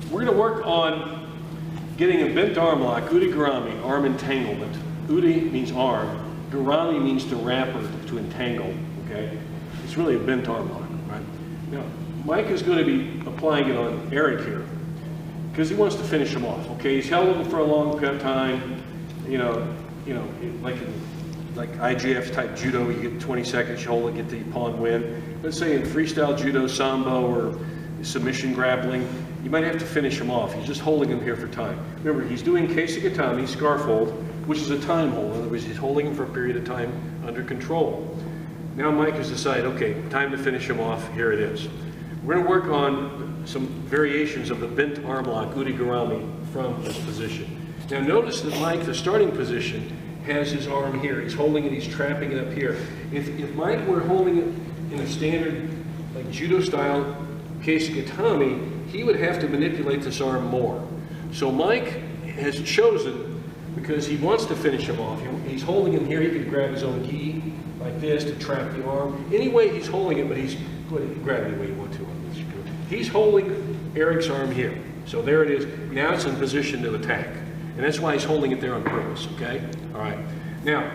We're going to work on getting a bent arm lock, Ude Garami, arm entanglement. Ude means arm, Garami means to wrap or to entangle, okay? It's really a bent arm lock, right? Now, Mike is going to be applying it on Eric here because he wants to finish him off, okay? He's held him for a long time, like IGF type judo, you get 20 seconds, you hold it, get the pawn win. Let's say in freestyle judo, sambo, or submission grappling, you might have to finish him off. He's just holding him here for time. Remember, he's doing Kesa Gatame, scarf hold, which is a time hold. In other words, he's holding him for a period of time under control. Now Mike has decided, okay, time to finish him off, here it is. We're going to work on some variations of the bent arm lock, Ude Garami, from this position. Now notice that Mike, the starting position, has his arm here. He's holding it, he's trapping it up here. If Mike were holding it in a standard, like judo style, Kesa Gatame, he would have to manipulate this arm more. So Mike has chosen, because he wants to finish him off, he's holding him here, he could grab his own gi like this to trap the arm. Any way he's holding it, but he's, grab any way you want to on this. He's holding Eric's arm here. So there it is. Now it's in position to attack. And that's why he's holding it there on purpose, okay? All right. Now,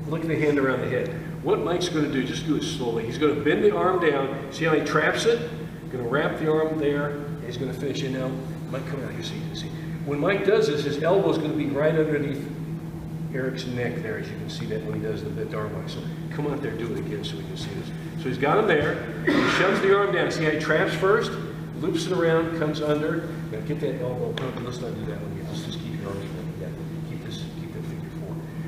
look at the hand around the head. What Mike's going to do, just do it slowly. He's going to bend the arm down. See how he traps it? Going to wrap the arm there. And he's going to finish it now. Mike, come out here, see. When Mike does this, his elbow is going to be right underneath Eric's neck there, as you can see that when he does the bent arm lock. So come out there, do it again so we can see this. So he's got him there. He shoves the arm down. See how he traps first? Loops it around, comes under. Now get that elbow. Let's not do that one yet. Let's just keep your arms straight. Yeah, keep that figure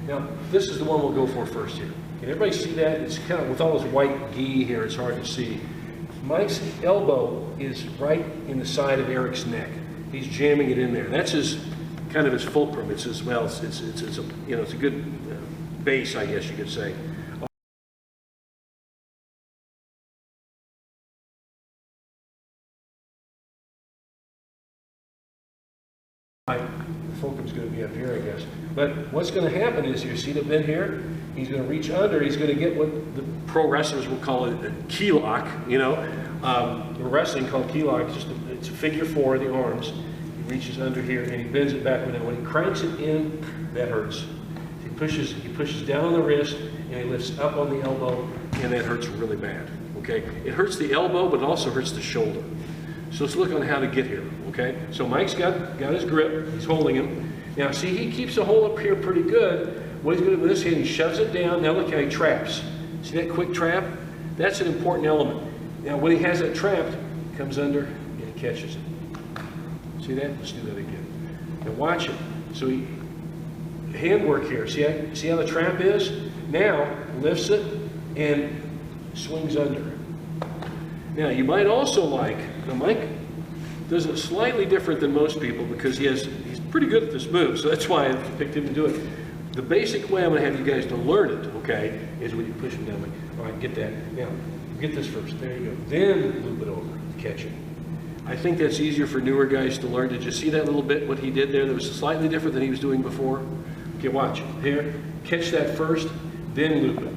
4. Now, this is the one we'll go for first here. Can everybody see that? It's kind of, with all this white gi here, it's hard to see. Mike's elbow is right in the side of Eric's neck. He's jamming it in there. That's his, kind of his fulcrum. It's as well, it's a good base, I guess you could say. The fulcrum's going to be up here, I guess. But what's going to happen is, you see the bend here? He's going to reach under. He's going to get what the pro wrestlers will call a key lock. The wrestling called key lock. It's a figure 4 of the arms. He reaches under here and he bends it backward. Now when he cranks it in, that hurts. He pushes down on the wrist and he lifts up on the elbow, and that hurts really bad. Okay, it hurts the elbow, but it also hurts the shoulder. So let's look on how to get here, okay? So Mike's got his grip, he's holding him. Now see, he keeps the hold up here pretty good. What he's gonna do with this hand, he shoves it down. Now look how he traps. See that quick trap? That's an important element. Now when he has that trapped, he comes under and he catches it. See that? Let's do that again. Now watch it. So handwork here, see how the trap is? Now lifts it and swings under. Now you might also now Mike does it slightly different than most people because he's pretty good at this move, so that's why I picked him to do it. The basic way I'm going to have you guys to learn it, okay, is when you push him down. All right, get that. Now, get this first. There you go. Then loop it over, catch it. I think that's easier for newer guys to learn. Did you see that little bit, what he did there that was slightly different than he was doing before? Okay, watch. Here, catch that first, then loop it.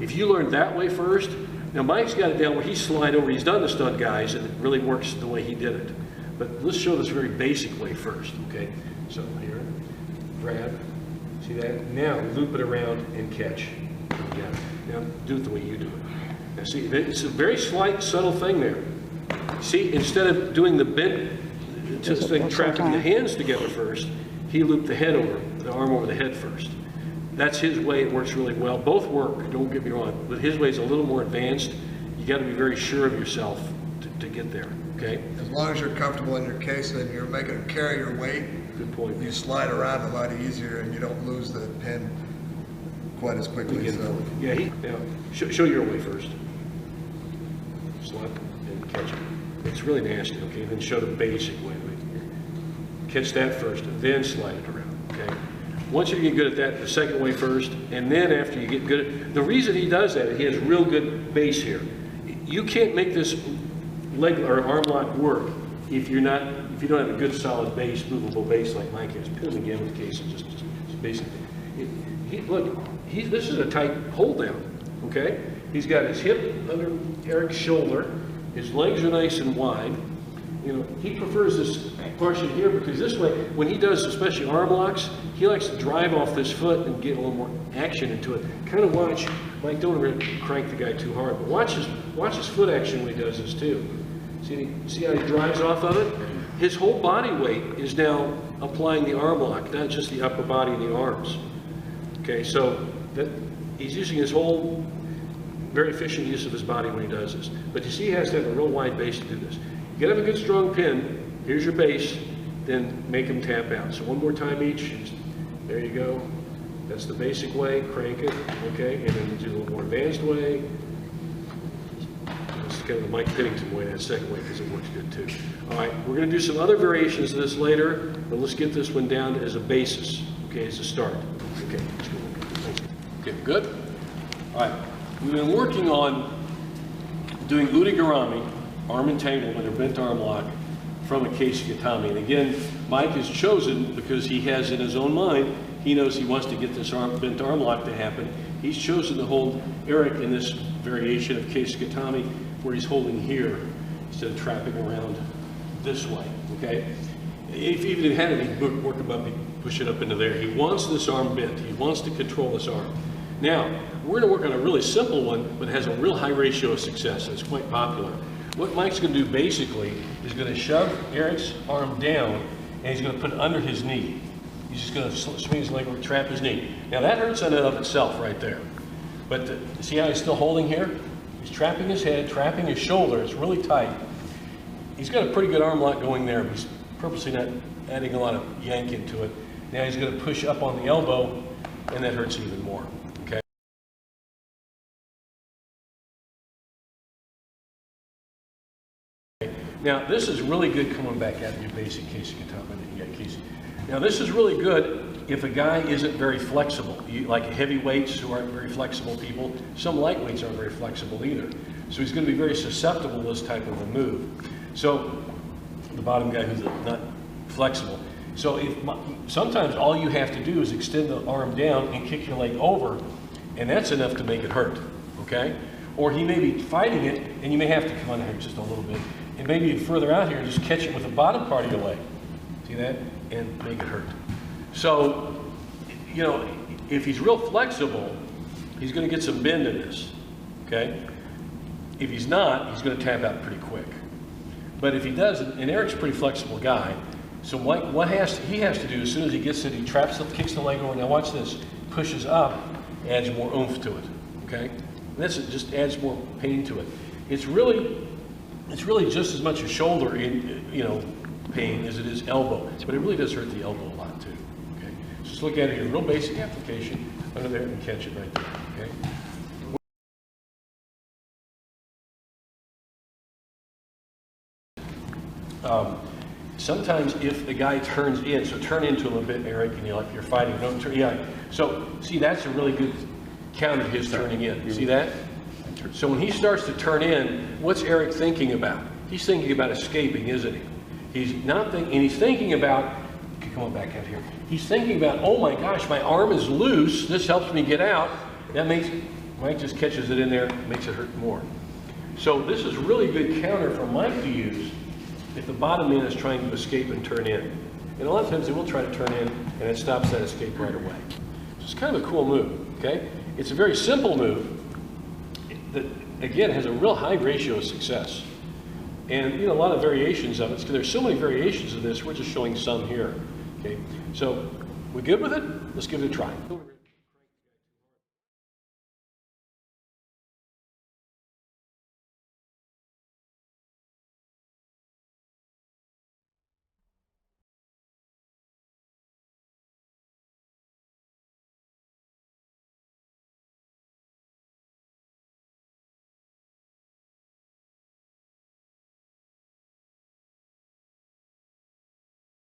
If you learn that way first, now Mike's got it down where he slide over. He's done the stud guys, and it really works the way he did it. But let's show this very basic way first, okay? So here, grab, see that? Now loop it around and catch. Yeah. Now do it the way you do it. Now see, it's a very slight, subtle thing there. See, instead of doing the bent, just like trapping the hands together first, he looped the arm over the head first. That's his way. It works really well. Both work, don't get me wrong, but his way is a little more advanced. You got to be very sure of yourself to get there, okay? As long as you're comfortable in your case and you're making it carry your weight, good point. You slide around a lot easier and you don't lose the pin quite as quickly. So. Yeah, now show your way first. Slap and catch it. It's really nasty, okay? Then show the basic way. Catch that first, and then slide it around, okay? Once you get good at that, the second way first, and then after you get good at, the reason he does that, he has real good base here. You can't make this leg or arm lock work if you don't have a good solid base, movable base like Mike has. Put him again with Kesa, just basically. This is a tight hold down, okay? He's got his hip under Eric's shoulder, his legs are nice and wide, You know, he prefers this portion here because this way, when he does especially arm locks, he likes to drive off this foot and get a little more action into it. Kind of watch, Mike, don't really crank the guy too hard, but watch his foot action when he does this too. See how he drives off of it? His whole body weight is now applying the arm lock, not just the upper body and the arms. Okay, so that he's using his whole very efficient use of his body when he does this. But you see he has to have a real wide base to do this. You gotta have a good strong pin, here's your base, then make him tap out. So one more time each, there you go. That's the basic way, crank it, okay? And then do a little more advanced way. It's kind of the Mike Pennington way, that second way, because it works good too. All right, we're gonna do some other variations of this later, but let's get this one down as a basis, okay, as a start. Okay, let's go. Thank you. Okay, good? All right, we've been working on doing Ude Garami, arm entanglement or bent arm lock from a Kesa Gatame. And again, Mike has chosen, because he has in his own mind, he knows he wants to get this bent arm lock to happen. He's chosen to hold Eric in this variation of Kesa Gatame where he's holding here instead of trapping around this way, okay? If even if he had it, he'd work him up, he'd push it up into there. He wants this arm bent. He wants to control this arm. Now, we're gonna work on a really simple one, but has a real high ratio of success, and it's quite popular. What Mike's gonna do basically is gonna shove Eric's arm down, and he's gonna put it under his knee. He's just gonna swing his leg or trap his knee. Now that hurts in and of itself right there. But see how he's still holding here? He's trapping his head, trapping his shoulder. It's really tight. He's got a pretty good arm lock going there, but he's purposely not adding a lot of yank into it. Now he's gonna push up on the elbow, and that hurts even more, okay? Now this is really good coming back out of your basic Kesa Gatame. Now this is really good if a guy isn't very flexible. Like heavyweights who aren't very flexible people, some lightweights aren't very flexible either. So he's going to be very susceptible to this type of a move. So the bottom guy who's not flexible. So sometimes all you have to do is extend the arm down and kick your leg over, and that's enough to make it hurt, okay? Or he may be fighting it, and you may have to come on here just a little bit, and maybe further out here, just catch it with the bottom part of your leg. See that? And make it hurt. So, you know, if he's real flexible, he's going to get some bend in this, okay? If he's not, he's going to tap out pretty quick. But if he doesn't, and Eric's a pretty flexible guy, so what he has to do as soon as he gets it, he kicks the leg over. Now watch this, pushes up, adds more oomph to it, okay? And this just adds more pain to it. It's really just as much a shoulder pain as it is elbow, but it really does hurt the elbow a lot too, okay? So just look at it here, real basic application, under there and catch it right there, okay? Sometimes if the guy turns in, so turn into him a bit, Eric, and you're fighting, don't turn, yeah. So see, that's a really good counter to his turning in, see that? So when he starts to turn in, what's Eric thinking about? He's thinking about escaping, isn't he? He's not thinking, and he's thinking about, come on back out here. He's thinking about, oh my gosh, my arm is loose. This helps me get out. That makes, Mike just catches it in there, makes it hurt more. So this is really good counter for Mike to use if the bottom man is trying to escape and turn in. And a lot of times they will try to turn in, and it stops that escape right away. So it's kind of a cool move, okay? It's a very simple move that, again, has a real high ratio of success. And a lot of variations of it, because there's so many variations of this, we're just showing some here, okay? So, we good with it? Let's give it a try.